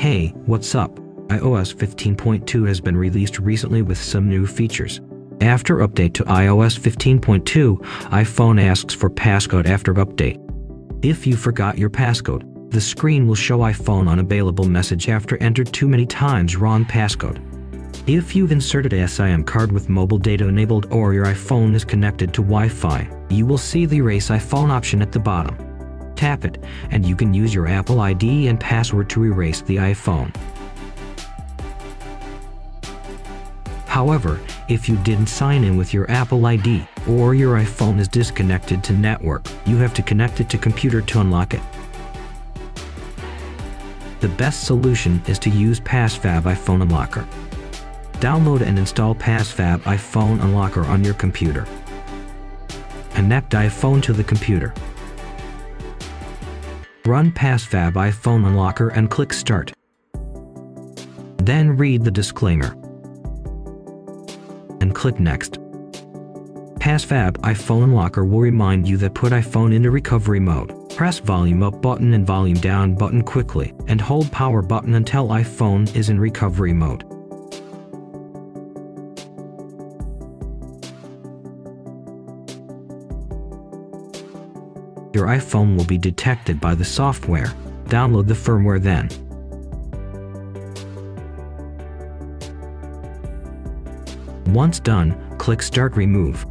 Hey, what's up? iOS 15.2 has been released recently with some new features. After update to iOS 15.2, iPhone asks for passcode after update. If you forgot your passcode, the screen will show iPhone unavailable message after entered too many times wrong passcode. If you've inserted a SIM card with mobile data enabled or your iPhone is connected to Wi-Fi, you will see the Erase iPhone option at the bottom. Tap it, and you can use your Apple ID and password to erase the iPhone. However, if you didn't sign in with your Apple ID, or your iPhone is disconnected to network, you have to connect it to computer to unlock it. The best solution is to use PassFab iPhone Unlocker. Download and install PassFab iPhone Unlocker on your computer. Connect iPhone to the computer. Run PassFab iPhone Unlocker and click Start. Then read the disclaimer and click Next. PassFab iPhone Unlocker will remind you that put iPhone into recovery mode. Press volume up button and volume down button quickly, and hold power button until iPhone is in recovery mode. Your iPhone will be detected by the software. Download the firmware then. Once done, click Start Remove.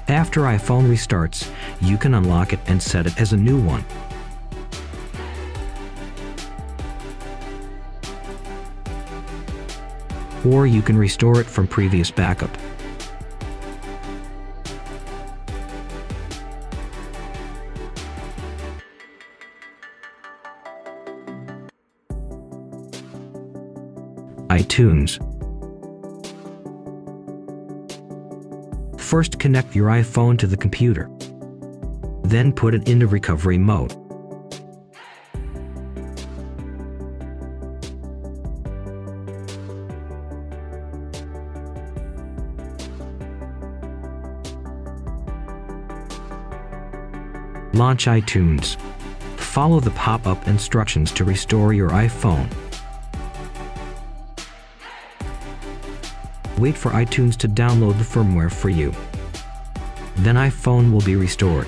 After iPhone restarts, you can unlock it and set it as a new one. Or you can restore it from previous backup. iTunes. First, connect your iPhone to the computer. Then put it into recovery mode. Launch iTunes. Follow the pop-up instructions to restore your iPhone. Wait for iTunes to download the firmware for you. Then iPhone will be restored.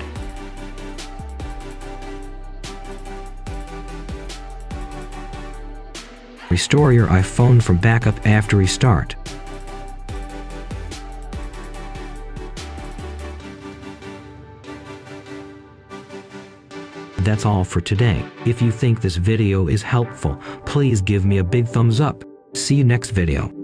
Restore your iPhone from backup after restart. That's all for today. If you think this video is helpful, please give me a big thumbs up. See you next video.